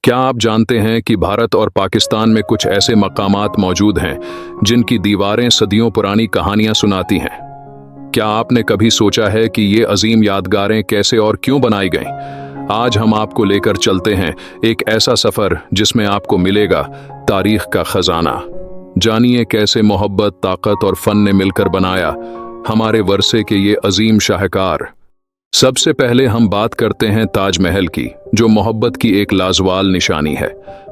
क्या आप जानते हैं कि भारत और पाकिस्तान में कुछ ऐसे मकामात मौजूद हैं जिनकी दीवारें सदियों पुरानी कहानियां सुनाती हैं? क्या आपने कभी सोचा है कि ये अजीम यादगारें कैसे और क्यों बनाई गईं? आज हम आपको लेकर चलते हैं एक ऐसा सफर जिसमें आपको मिलेगा तारीख का खजाना। जानिए कैसे मोहब्बत, ताकत और फन ने मिलकर बनाया हमारे वरसे के ये अजीम शाहकार। सबसे पहले हम बात करते हैं ताजमहल की, जो मोहब्बत की एक लाजवाल निशानी है।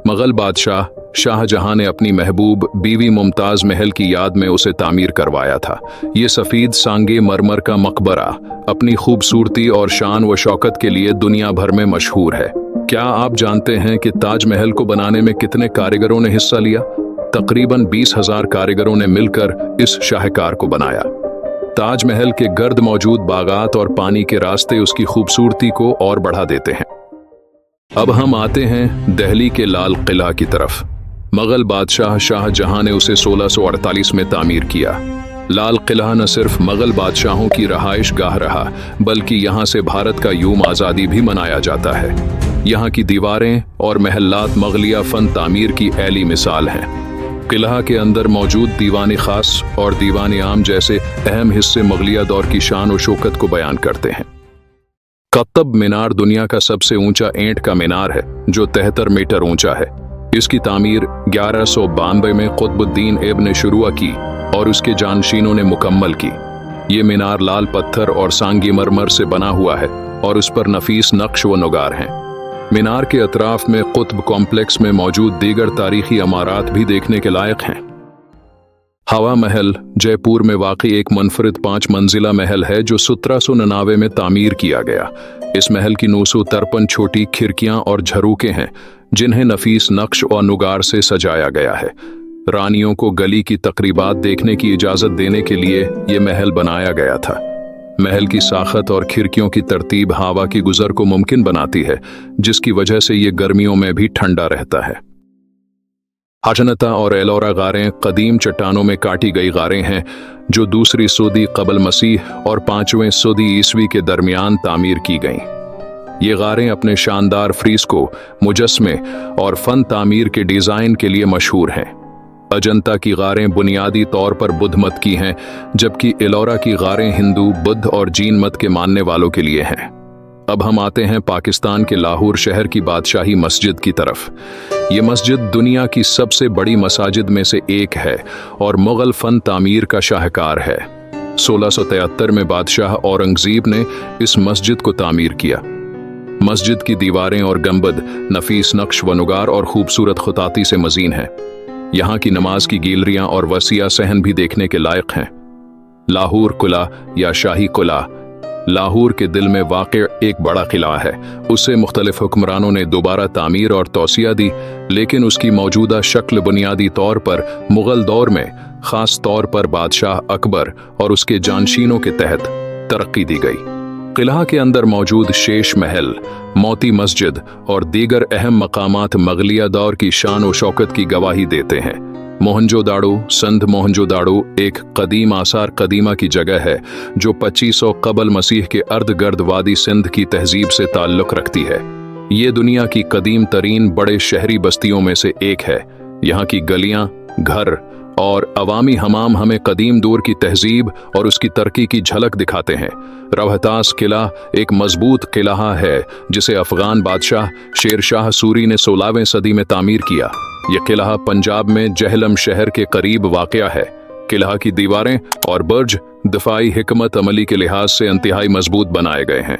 मुगल बादशाह शाहजहां ने अपनी महबूब बीवी मुमताज महल की याद में उसे तामीर करवाया था। ये सफेद सांगे मरमर का मकबरा अपनी खूबसूरती और शान व शौकत के लिए दुनिया भर में मशहूर है। क्या आप जानते हैं कि ताजमहल को बनाने में कितने कारीगरों ने हिस्सा लिया? तकरीबन 20,000 कारीगरों ने मिलकर इस शाहकार को बनाया। ताजमहल के गर्द मौजूद बागात और पानी के रास्ते उसकी खूबसूरती को और बढ़ा देते हैं। अब हम आते हैं दिल्ली के लाल किला की तरफ। मुगल बादशाह शाहजहां ने उसे 1648 में तामीर किया। लाल किला न सिर्फ मुगल बादशाहों की रहाइश गाह रहा, बल्कि यहाँ से भारत का यूम आज़ादी भी मनाया जाता है। यहाँ की दीवारें और महल्लात मुगलिया फन तामीर की ऐली मिसाल हैं। किला के अंदर मौजूद दीवान खास और दीवान आम जैसे अहम हिस्से मुगलिया दौर की शान और शौकत को बयान करते हैं। कुतुब मीनार दुनिया का सबसे ऊंचा ईंट का मीनार है, जो 73 मीटर ऊंचा है। इसकी तामीर 1192 में कुतुबुद्दीन ऐबक ने शुरू की और उसके जानशीनों ने मुकम्मल की। ये मीनार लाल पत्थर और सांगमरमर से बना हुआ है और उस पर नफीस नक्श व नुगार हैं। मीनार के अतराफ में कुतुब कॉम्प्लेक्स में मौजूद दीगर तारीखी इमारत भी देखने के लायक हैं। हवा महल जयपुर में वाक़ई एक मुनफरिद 5 मंजिला महल है, जो 1799 में तामीर किया गया। इस महल की 953 छोटी खिड़कियां और झरोखे हैं, जिन्हें नफीस नक्श और नुगार से सजाया गया है। रानियों को गली की तकरीबात देखने की इजाज़त देने के लिए ये महल बनाया गया था। महल की साखत और खिड़कियों की तरतीब हवा की गुजर को मुमकिन बनाती है, जिसकी वजह से ये गर्मियों में भी ठंडा रहता है। अजंता और एलोरा गारें कदीम चट्टानों में काटी गई गारें हैं, जो दूसरी सदी कबल मसीह और 5वीं सदी ईस्वी के दरमियान तामीर की गईं। ये गारें अपने शानदार फ्रीस्को, मुजस्मे और फन तामीर के डिज़ाइन के लिए मशहूर हैं। अजंता की गारें बुनियादी तौर पर बुद्ध मत की हैं, जबकि एलोरा की गारें हिंदू, बुद्ध और जैन मत के मानने वालों के लिए हैं। अब हम आते हैं पाकिस्तान के लाहौर शहर की बादशाही मस्जिद की तरफ। ये मस्जिद दुनिया की सबसे बड़ी मसाजिद में से एक है और मुगल फन तामीर का शाहकार है। 1673 में बादशाह औरंगजेब ने इस मस्जिद को तामीर किया। मस्जिद की दीवारें और गंबद नफीस नक्श व नुगार और खूबसूरत खुताती से मज़ीन हैं। यहाँ की नमाज की गैलरियाँ और वसीया सहन भी देखने के लायक हैं। लाहौर किला या शाही किला लाहौर के दिल में वाक़ एक बड़ा किला है। उसे मुख्तलिफ हुक्मरानों ने दोबारा तामीर और तौसिया दी, लेकिन उसकी मौजूदा शक्ल बुनियादी तौर पर मुग़ल दौर में ख़ास तौर पर बादशाह अकबर और उसके जानशीनों के तहत तरक्की दी गई। किला के अंदर मौजूद शेष महल, मोती मस्जिद और दीगर अहम मकामात मुगलिया दौर की शान और शौकत की गवाही देते हैं। मोहनजोदाड़ो संध मोहनजोदाड़ो एक कदीम आसार कदीमा की जगह है, जो 2500 कबल मसीह के अर्ध गर्द वादी सिंध की तहजीब से ताल्लुक़ रखती है। ये दुनिया की कदीम तरीन बड़े शहरी बस्तियों में से एक है। यहाँ की गलियाँ, घर और अवामी हमाम हमें कदीम दौर की तहजीब और उसकी तरक्की की झलक दिखाते हैं। रवहतास किला एक मजबूत किला है, जिसे अफगान बादशाह शेर शाह सूरी ने 16वीं सदी में तामीर किया। यह किला पंजाब में जहलम शहर के करीब वाक़या है। किला की दीवारें और बुर्ज दिफाई हिकमत अमली के लिहाज से इंतहाई मजबूत बनाए गए हैं।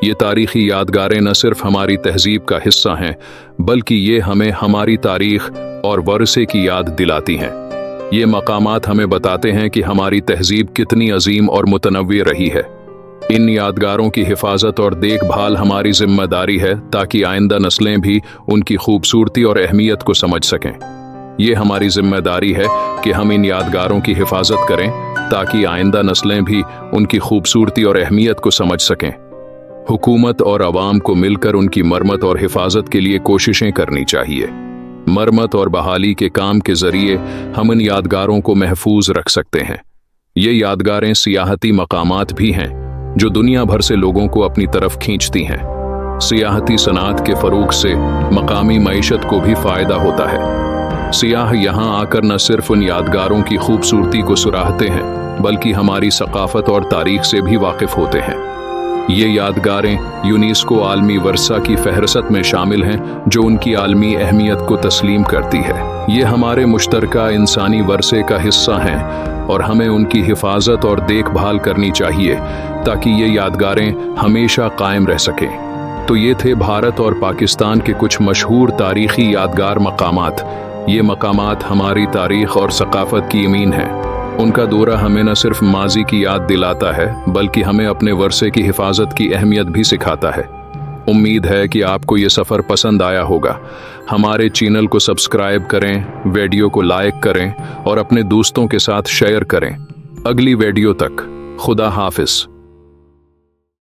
ये तारीखी यादगारें न सिर्फ हमारी तहजीब का हिस्सा हैं, बल्कि ये हमें हमारी तारीख और वरसे की याद दिलाती हैं। ये मकामात हमें बताते हैं कि हमारी तहजीब कितनी अजीम और मुतनव्वी रही है। इन यादगारों की हिफाजत और देखभाल हमारी जिम्मेदारी है, ताकि आइंदा नस्लें भी उनकी खूबसूरती और अहमियत को समझ सकें। ये हमारी जिम्मेदारी है कि हम इन यादगारों की हिफाजत करें, ताकि आइंदा नस्लें भी उनकी खूबसूरती और अहमियत को समझ सकें। हुकूमत और अवाम को मिलकर उनकी मरम्मत और हिफाजत के लिए कोशिशें करनी चाहिए। मरम्मत और बहाली के काम के जरिए हम इन यादगारों को महफूज रख सकते हैं। ये यादगारें सियाहती मकामात भी हैं, जो दुनिया भर से लोगों को अपनी तरफ खींचती हैं। सियाहती सनात के फ़रोग़ से मकामी मईशत को भी फ़ायदा होता है। सियाह यहाँ आकर न सिर्फ उन यादगारों की खूबसूरती को सराहते हैं बल्कि हमारी सकाफ़त और तारीख़ से भी वाकिफ़ होते हैं। ये यादगारें यूनेस्को आलमी वर्सा की फहरस्त में शामिल हैं जो उनकी आलमी अहमियत को तस्लीम करती है। ये हमारे मुश्तरका इंसानी वर्से का हिस्सा हैं और हमें उनकी हिफाजत और देखभाल करनी चाहिए ताकि ये यादगारें हमेशा कायम रह सकें। तो ये थे भारत और पाकिस्तान के कुछ मशहूर तारीख़ी यादगार मकामात। ये मकामात हमारी तारीख़ और सकाफ़त की अमीन हैं। उनका दौरा हमें न सिर्फ माजी की याद दिलाता है बल्कि हमें अपने वर्से की हिफाजत की अहमियत भी सिखाता है। उम्मीद है कि आपको ये सफ़र पसंद आया होगा। हमारे चैनल को सब्सक्राइब करें, वीडियो को लाइक करें और अपने दोस्तों के साथ शेयर करें। अगली वीडियो तक खुदा हाफिज़।